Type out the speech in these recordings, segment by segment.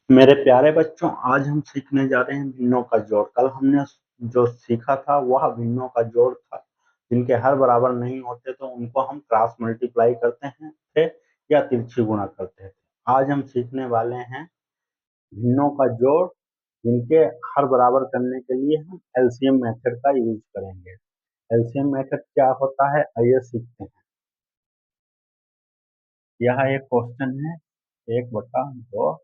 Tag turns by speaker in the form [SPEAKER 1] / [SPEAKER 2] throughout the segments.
[SPEAKER 1] मेरे प्यारे बच्चों, आज हम सीखने जा रहे हैं भिन्नों का जोड़। कल हमने जो सीखा था वह भिन्नों का जोड़ था। जिनके हर बराबर नहीं होते तो उनको हम क्रॉस मल्टीप्लाई करते हैं थे या तिरछी गुणा करते थे। आज हम सीखने वाले हैं भिन्नों का जोड़, जिनके हर बराबर करने के लिए हम एलसीएम मेथड का यूज करेंगे। एलसीएम मेथड क्या होता है, आइए सीखते हैं। यह एक क्वेश्चन है, 1/2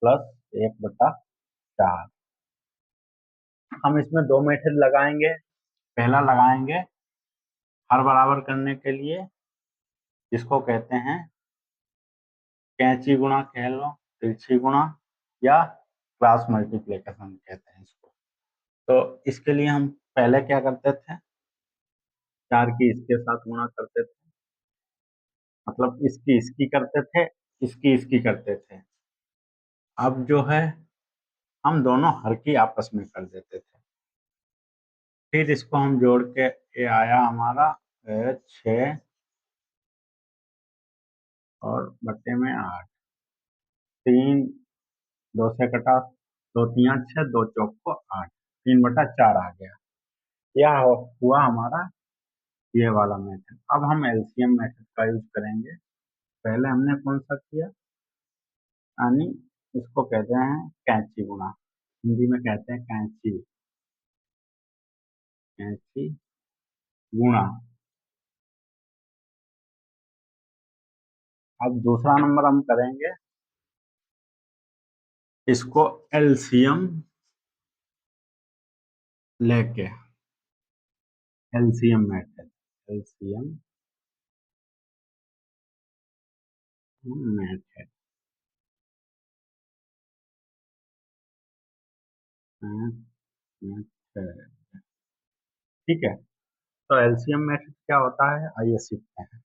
[SPEAKER 1] प्लस 1/4। हम इसमें दो मेथड लगाएंगे। पहला लगाएंगे हर बराबर करने के लिए, जिसको कहते हैं कैंची गुणा कह लो, तिरछी गुणा, या क्रॉस मल्टीप्लिकेशन कहते हैं इसको। तो इसके लिए हम पहले क्या करते थे, 4 की इसके साथ गुणा करते थे, मतलब इसकी इसकी करते थे, इसकी इसकी करते थे। अब जो है हम दोनों हर की आपस में कर देते थे। फिर इसको हम जोड़ के ये आया हमारा 6 और बट्टे में 8, 3 2 से कटा, 2 तिया 6, 2 चौक को 8, 3/4 आ गया। यह हुआ हमारा ये वाला मेथड। अब हम एलसीएम मेथड का यूज करेंगे। पहले हमने कौन सा किया, यानी इसको कहते हैं कैंची गुणा, हिंदी में कहते हैं कैंची, कैंची गुणा। अब दूसरा नंबर हम करेंगे, इसको एलसीएम लेके, LCM method, LCM method, method. ठीक है, तो एलसीएम मेथड क्या होता है, आइए सीखते हैं।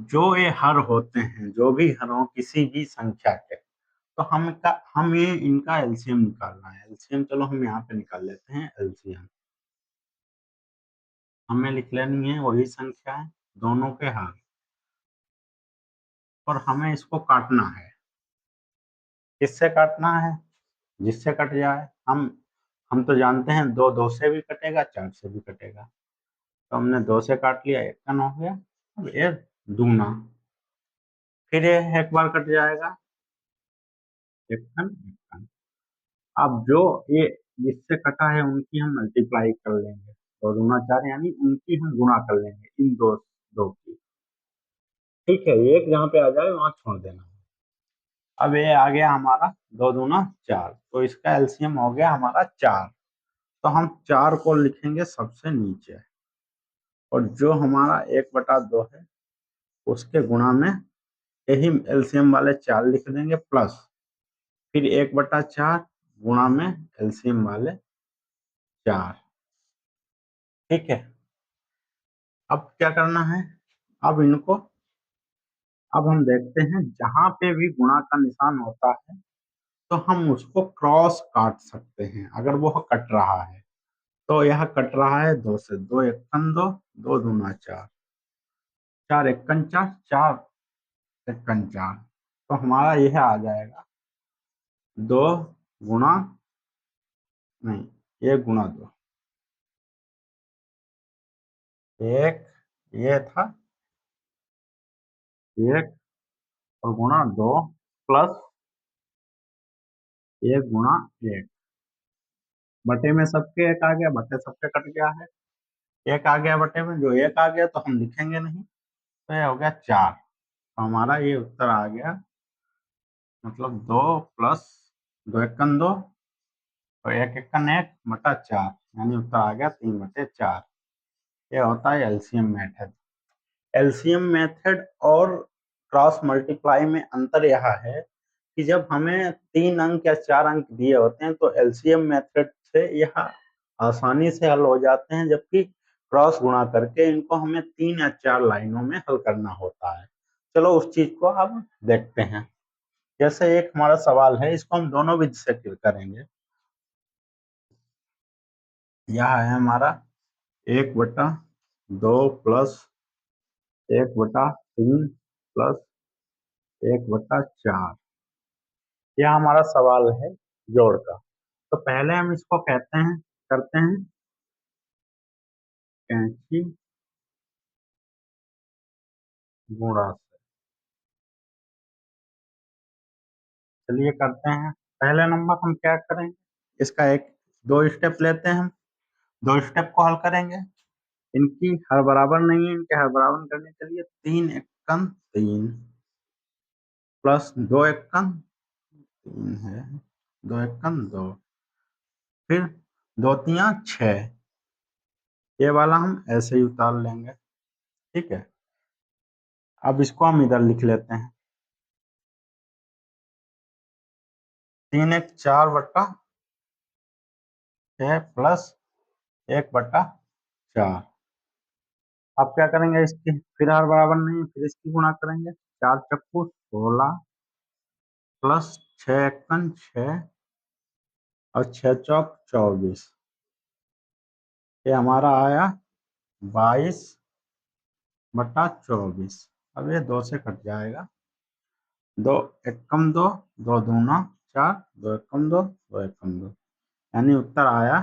[SPEAKER 1] जो ये हर होते हैं, जो भी हर हो किसी भी संख्या के, तो हम ये इनका एलसीएम निकालना है। एलसीएम चलो हम यहाँ पे निकाल लेते हैं एलसीएम। हमें लिख लेनी है वही संख्या है, दोनों के हर, और हमें इसको काटना है। किससे काटना है, जिससे कट जाए। हम तो जानते हैं 2 से भी कटेगा, 4 से भी कटेगा। तो हमने 2 से काट लिया, 1 का 9 हो गया। अब ये दूना, फिर ये एक बार कट जाएगा, 1 अब जो ये जिससे कटा है उनकी हम मल्टीप्लाई कर लेंगे, 2 दूना 4, यानी उनकी हम गुणा कर लेंगे, इन दो दो की। ठीक है, एक जहाँ पे आ जाए वहां छोड़ देना। अब ये आ गया हमारा 2 दूना 4, तो इसका एलसीएम हो गया हमारा 4। तो हम 4 को लिखेंगे सबसे नीचे, और जो हमारा 1/2 है उसके गुणा में यही एलसीएम वाले 4 लिख देंगे, प्लस फिर 1/4 गुणा में एलसीएम वाले 4। ठीक है, अब क्या करना है, अब इनको, अब हम देखते हैं जहां पे भी गुणा का निशान होता है तो हम उसको क्रॉस काट सकते हैं। अगर वो कट रहा है तो यह कट रहा है 2 से, 2 × 1 = 2, 2 दूना 4, 4 × 1 = 4, 4 × 1 = 4। तो हमारा यह आ जाएगा 2 गुणा, नहीं, 1 × 2, 1, ये था 1 और गुणा 2, प्लस 1 × 1, बटे में सबके 1 आ गया, बटे सबके कट गया है, 1 आ गया बटे में, जो 1 आ गया तो हम लिखेंगे नहीं, तो ये हो गया 4। तो हमारा ये उत्तर आ गया, मतलब 2 प्लस 2 × 1 = 2 और 1 × 1 = 4, यानी उत्तर आ गया 3/4। ये होता है एलसीएम मेथड। एलसीएम मेथड और क्रॉस मल्टीप्लाई में अंतर यह है कि जब हमें 3 अंक या 4 अंक दिए होते हैं तो एलसीएम मेथड से यह आसानी से हल हो जाते हैं, जबकि क्रॉस गुणा करके इनको हमें 3 या 4 लाइनों में हल करना होता है। चलो उस चीज को अब देखते हैं। जैसे एक हमारा सवाल है, इसको हम दोनों विधि से करेंगे। यह है हमारा 1/2 प्लस 1/3 प्लस 1/4। यह हमारा सवाल है जोड़ का। तो पहले हम इसको कहते हैं, करते हैं कैंची गुणा से। चलिए करते हैं। पहले नंबर हम क्या करेंगे, इसका एक दो स्टेप लेते हैं हम, दो स्टेप को हल करेंगे। इनकी हर बराबर नहीं है, इनके हर बराबर करने के लिए 3 × 3 प्लस 2 × 3 है, 2 × 2, फिर 2 × 3 = 6। ये वाला हम ऐसे ही उतार लेंगे, ठीक है। अब इसको हम इधर लिख लेते हैं, 3 × 4 + 6 प्लस 1/4। अब क्या करेंगे, इसकी फिर हर बराबर नहीं है, फिर इसकी गुणा करेंगे। 4 × 4 = 16 प्लस 6 × 6 और 6 × 4 = 24। ये हमारा आया 22/24। अब ये 2 से कट जाएगा, 2 × 1 = 2, 2 × 2 = 4, 2 × 1 = 2, 2 × 1 = 2, यानी उत्तर आया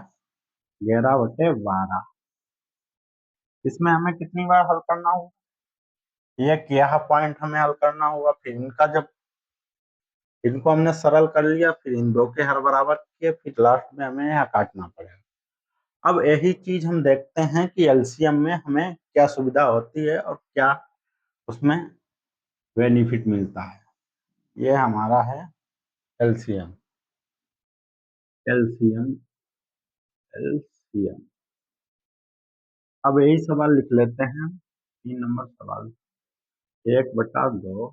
[SPEAKER 1] 11/12। इसमें हमें कितनी बार हल करना होगा, यह पॉइंट हमें हल करना होगा। फिर इनका जब इनको हमने सरल कर लिया, फिर इन दो के हर बराबर किए, फिर लास्ट में हमें यहाँ काटना पड़ेगा। अब यही चीज हम देखते हैं कि एलसीएम में हमें क्या सुविधा होती है और क्या उसमें बेनिफिट मिलता है। ये हमारा है एलसीएम। एलसीएम एलसीएम अब यही सवाल लिख लेते हैं, 3 नंबर सवाल। 1/2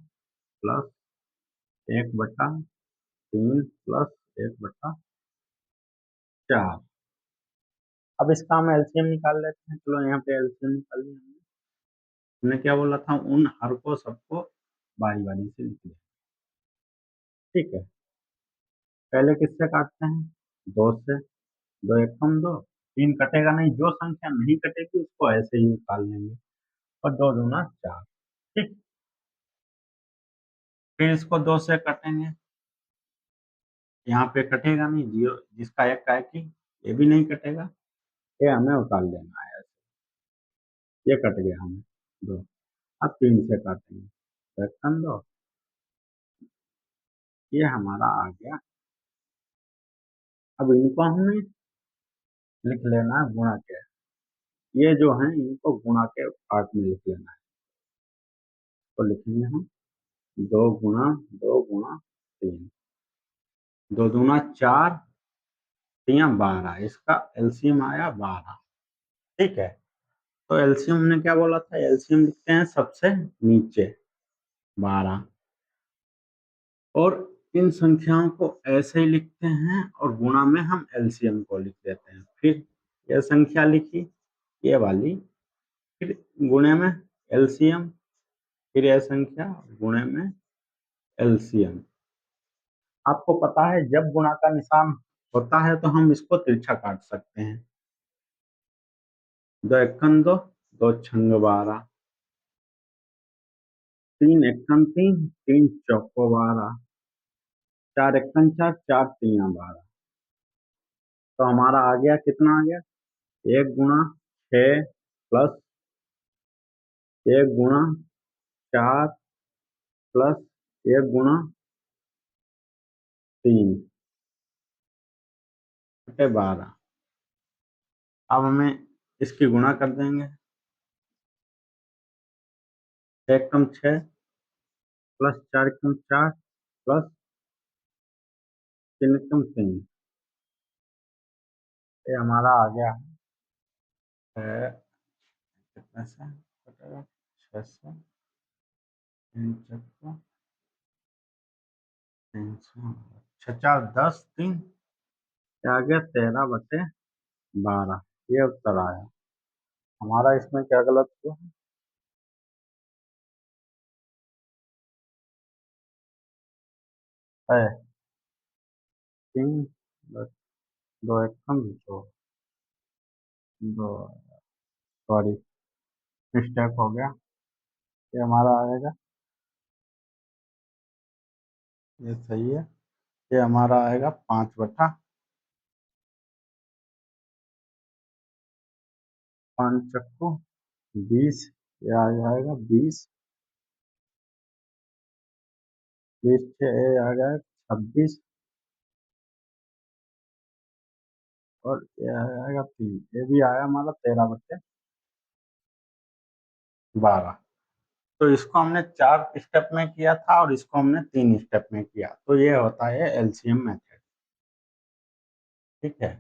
[SPEAKER 1] प्लस 1/3 प्लस 1/4। अब इसका हम एलसीएम निकाल लेते हैं। चलो यहाँ पे एलसीएम निकाल लिया हमने। हमने क्या बोला था, उन हर को सबको बारी बारी से लिख लिया, ठीक है। पहले किससे काटते हैं, 2 से। 2 × 1 = 2, 3 कटेगा नहीं, जो संख्या नहीं कटेगी उसको ऐसे ही निकाल लेंगे। और 2 × 2 = 4, ठीक। फिर इसको 2 से काटेंगे, यहाँ पे कटेगा नहीं, जीरो जिसका एक का एक ही, ये भी नहीं कटेगा, ये हमें उतार लेना है ऐसे। ये कट गया हमें 2। अब 3 से काटेंगे, 2 × 2, ये हमारा आ गया। अब इनको हमें लिख लेना है गुणा के, ये जो है इनको गुणा के पार्ट में लिख लेना है। तो लिखेंगे हम 2 × 2 × 3, 2 × 2 = 4, 3 × 12, इसका एलसीएम आया 12, ठीक है। तो एलसीएम ने क्या बोला था, एलसीएम लिखते हैं सबसे नीचे 12, और इन संख्याओं को ऐसे ही लिखते हैं और गुणा में हम एलसीएम को लिख देते हैं। फिर यह संख्या लिखी, ये वाली, फिर गुणे में एलसीएम, फिर यह संख्या गुणे में एलसीएम। आपको पता है जब गुणा का निशान होता है तो हम इसको तिरछा काट सकते हैं। 2 × 1 = 2, 2 × 6 = 12, 3 × 1 = 3, 3 × 4 = 12, 4 × 1 = 4, 4 × 3 = 12। तो हमारा आ गया, कितना आ गया, 1 × 6 प्लस 1 × 4 प्लस 1 × 3 = 12। अब हमें इसकी गुणा कर देंगे, 1 × 6 प्लस 4 × 4 प्लस 3 × 3, ये हमारा आ गया है कितने से कटेगा, 6 से, 3 × 300, 6 × 4 = 10, 3, ये आ गया 13/12। ये उत्तर आया हमारा। इसमें क्या गलत हुआ है, 3, 2 × 1 = 2, 2, सॉरी मिस्टेक हो गया। ये हमारा आएगा, ये सही है। ये हमारा आएगा 5/5 ये आ जाएगा 20, 20 से ये आ गया 26 और ये आ जाएगा 3, ये भी आया हमारा 13/12। तो इसको हमने 4 स्टेप में किया था और इसको हमने 3 स्टेप में किया, तो ये होता है एलसीएम मेथड। ठीक है,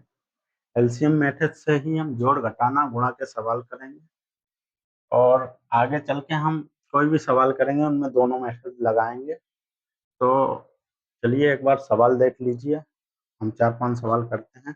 [SPEAKER 1] एलसीएम मेथड से ही हम जोड़ घटाना गुणा के सवाल करेंगे और आगे चल के हम कोई भी सवाल करेंगे उनमें दोनों मेथड लगाएंगे। तो चलिए एक बार सवाल देख लीजिए, हम 4-5 सवाल करते हैं।